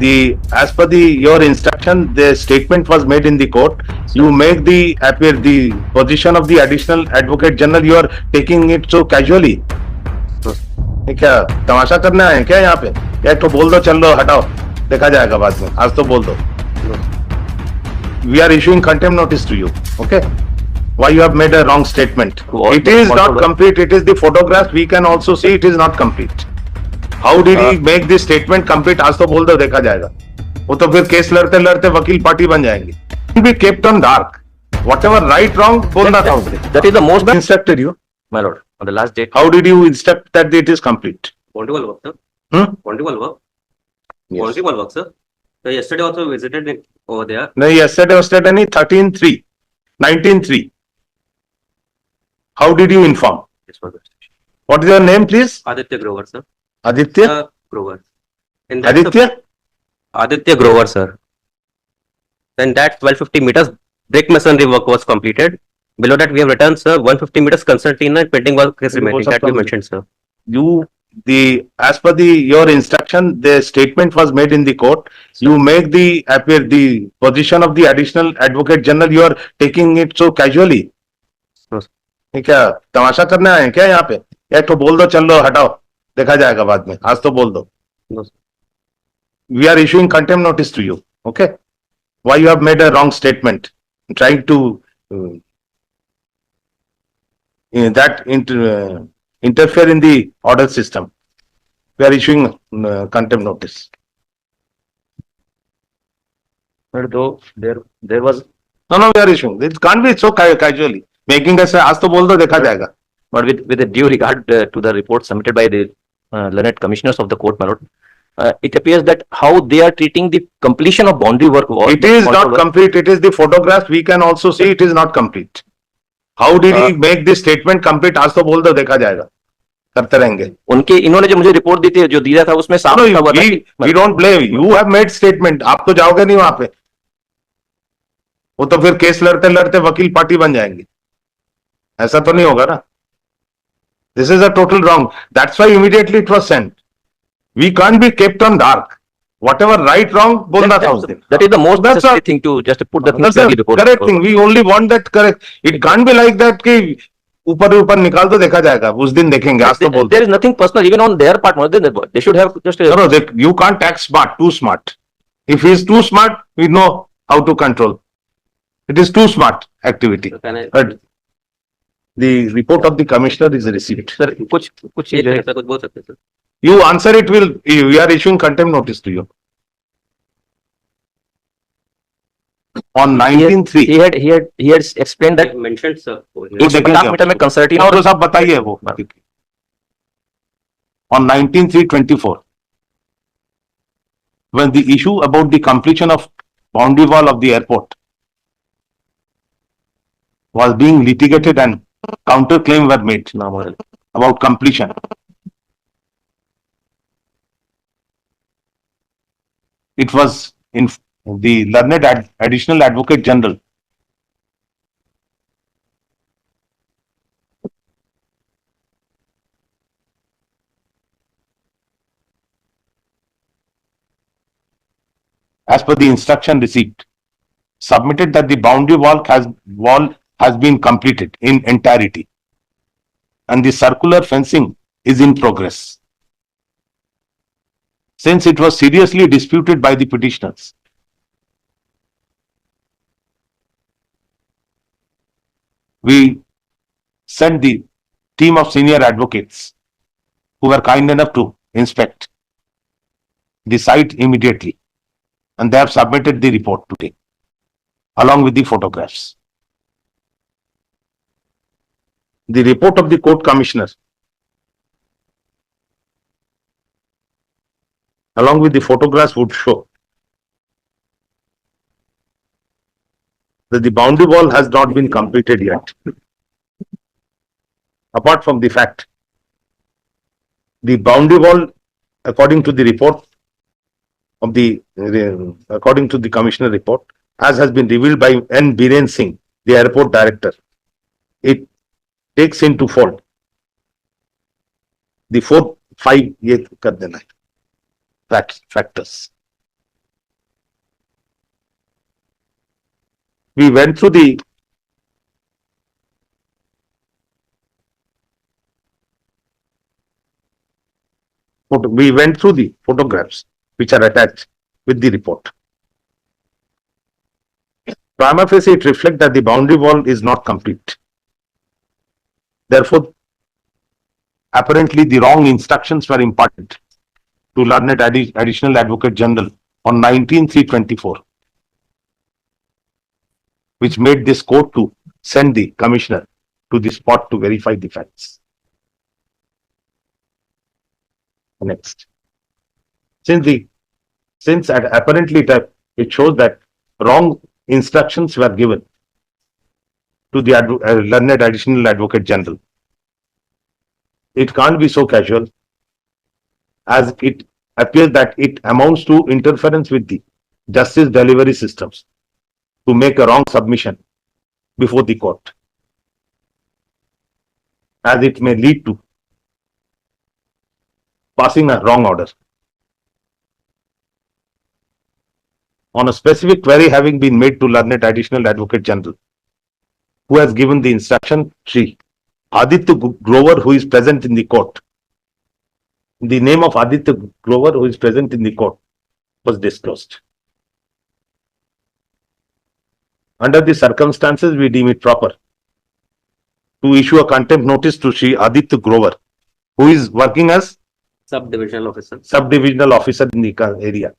as per your instruction, the statement was made in the court. You make the position of the additional advocate general. You are taking it so casually. ये क्या तमाशा करना है क्या यहाँ पे? या तो बोल दो, चल लो, हटाओ, देखा जाएगा बाद में. आज तो बोल दो. We are issuing contempt notice to you. Okay? Why you have made a wrong statement? It is not complete. It is the photographs. We can also see it is not complete. How did he make this statement complete? आज तो बोल दो, देखा जाएगा. वो तो फिर case लड़ते लड़ते वकील पार्टी बन जाएंगे. Be kept on dark. Whatever right wrong, बोलना था उसने. That is the most instructed you, my lord, on the last date. How did you instruct that it is complete? Wonderful work, sir. Wonderful work. Yes. Wonderful work, sir. So yesterday also visited over there. No, yesterday was नहीं 13/3, 19/3. How did you inform? This was the station. What is your name, please? Aditya Grover, sir. Aditya? Grover. In that Aditya? Aditya Grover, sir. Then that 1250 meters brick masonry work was completed. Below that we have written, sir, 150 meters concertina and pending work is remaining. That we mentioned, sir. As per your instruction, the statement was made in the court. You make the position of the additional advocate general. You are taking it so casually. ये क्या तमाशा करना है क्या यहाँ पे? या तो बोल दो, चल लो, हटाओ, देखा जाएगा बाद में. आज तो बोल दो. We are issuing contempt notice to you. Okay? Why you have made a wrong statement? Trying to interfere in the order system. We are issuing contempt notice. But though there was No, we are issuing. It can't be so casually. Making us आज तो बोल दो, देखा जाएगा. but with the due regard to the report submitted by the learned commissioners of the court, my lord, it appears that how they are treating the completion of boundary work was. It is not complete. It is the photographs. We can also see it is not complete. How did he make this statement complete? आज तो बोल दो, देखा जाएगा. करते रहेंगे. उनके इन्होंने जो मुझे रिपोर्ट दी थी, जो दिया था उसमें साफ लिखा हुआ था कि we don't blame you. You have made statement. आप तो जाओगे नहीं वहां पे. वो तो फिर केस लड़ते लड़ते वकील पार्टी बन जाएंगे. ऐसा तो नहीं होगा ना. This is a total wrong. That's why immediately it was sent. We can't be kept on dark. Whatever right wrong, बोलना था उस दिन. that is the most necessary thing to just put the things clearly before. Correct thing. We only want that correct. It can't be like that कि ऊपर निकाल दो, देखा जाएगा. उस दिन देखेंगे. आज तो बोल. There is nothing personal even on their part. They should have just. No, you can't act smart. Too smart. If he is too smart, we know how to control. It is too smart activity. So can I, But the report of the commissioner is received. Sir, कुछ चीज है. ऐसा कुछ बोल सकते हैं, sir? You answer it. We are issuing contempt notice to you. On 19/3. He had explained that Mentioned, sir. over here. 150 metre में concertina तो सब बताइए वो. On 19/3/24, when the issue about the completion of boundary wall of the airport was being litigated and counterclaim were made about completion. It was in the learned additional advocate general as per the instruction received, submitted that the boundary wall has been completed in entirety and the circular fencing is in progress. Since it was seriously disputed by the petitioners, we sent the team of senior advocates who were kind enough to inspect the site immediately, and they have submitted the report today along with the photographs. The report of the court commissioner along with the photographs would show that the boundary wall has not been completed yet. Apart from the fact, the boundary wall, according to the report of the according to the commissioner report, as has been revealed by N. Biren Singh, the airport director, it takes into fold the 4-5 ये कर देना है factors. we went through the we went through the photographs which are attached with the report. Prima facie, it reflects that the boundary wall is not complete. Therefore, apparently the wrong instructions were imparted to learned Additional Advocate General on 19/3/24, which made this court to send the commissioner to the spot to verify the facts. Next. Since apparently it shows that wrong instructions were given to the learned Additional Advocate General, it can't be so casual, as it appears that it amounts to interference with the justice delivery systems to make a wrong submission before the court, as it may lead to passing a wrong order on a specific query having been made to learned Additional Advocate General, who has given the instruction. Shri Aditya Grover, who is present in the court. The name of Aditya Grover, who is present in the court, was disclosed. Under the circumstances, we deem it proper to issue a contempt notice to Shri Aditya Grover, who is working as Subdivisional officer. Subdivisional officer in the area,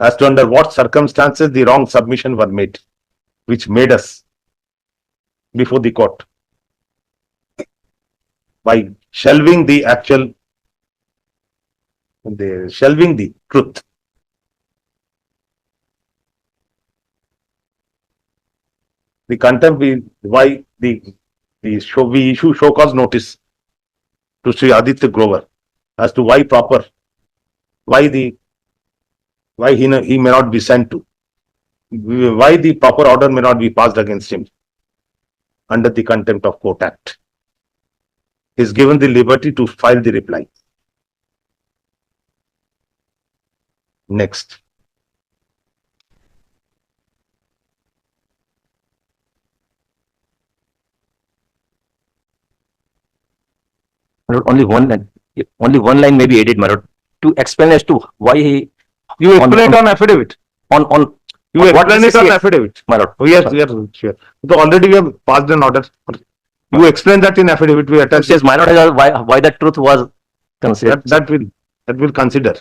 as to under what circumstances the wrong submission were made, which made us before the court by shelving the truth. The contempt, why we issue show cause notice to Sri Aditya Grover as to why he may not be sent to, why the proper order may not be passed against him under the Contempt of Court Act. He is given the liberty to file the reply. Next. Only one line may be added, my lord, to explain as to why he. You explain it on affidavit. On You what explain it basis on he- affidavit. my lord. Oh, yes, we are sure. So already we have passed an order. You explain that in affidavit. We attach Says my lord, why the truth was considered. that will consider.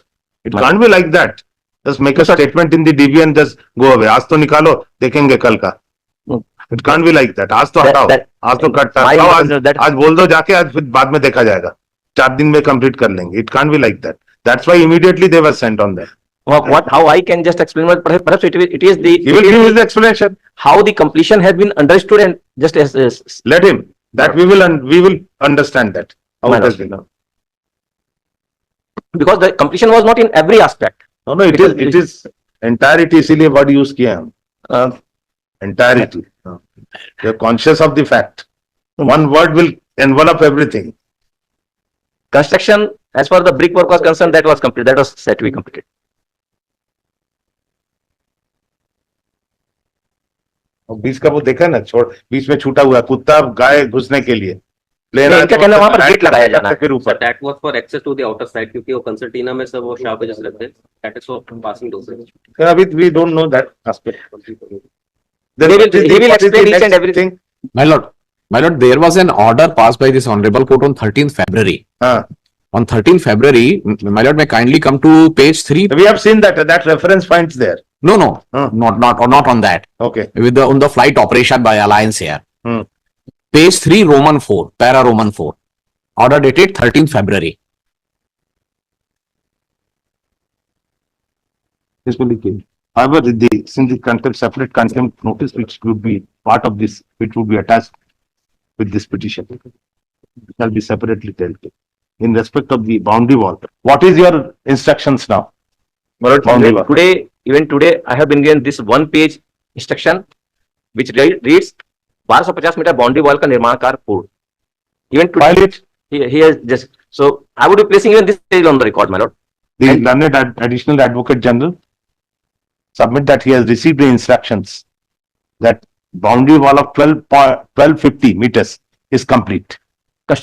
It My- can't be like that. Just make a statement in the DB and just go away. आज तो निकालो, देखेंगे कल का. No. It can't be like that. आज तो That- हटाओ. that- आज तो कट my हटाओ. lord, आज that- आज बोल दो जाके, आज फिर बाद में देखा जाएगा. 4 दिन में complete कर लेंगे. It can't be like that. That's why immediately they were sent on there. How I can just explain, but perhaps it is He will give his explanation. how the completion has been understood and just as Let him. That we will understand that. How My it has lord. been. because the completion was not in every aspect. No, it is entirety. इसीलिए word use किया हम. Entirety. You're conscious of the fact. One word will envelop everything. Construction, as far as the brickwork was concerned, that was complete. That was said to be completed. और बीच का वो देखा ना, छोड़ बीच में छूटा हुआ कुत्ता गाय घुसने के लिए प्लेन नहीं, इनका कहना है वहाँ पर गेट लगाया जाना है। फिर ऊपर That was for access to the outer side क्योंकि वो कंसर्टीना में सब वो शार्पेजेस रहते हैं. That is for passing doses. अभी we don't know that aspect. He will explain each and everything. My lord, there was an order passed by this honorable court on 13th February. हाँ, On 13th February, my lord, may kindly come to page 3. we have seen that reference points there. No, Huh. not on that. Okay. On the flight operation by Alliance here. Hmm. Page 3, Roman 4, para Roman 4. Order dated 13th February. This will be given. However, since the separate contempt notice which would be part of this, which would be attached with this petition, it shall be separately dealt with. In respect of the boundary wall, what is your instructions now? Boundary wall. Even today, I have been given this one-page instruction which reads 1250 metre boundary wall का निर्माण कार्य पूर्ण. Even File today, it. he has just, so I would be placing even this page on the record, my lord. The learned additional advocate general submit that he has received the instructions that boundary wall of 12.1250 meters is complete.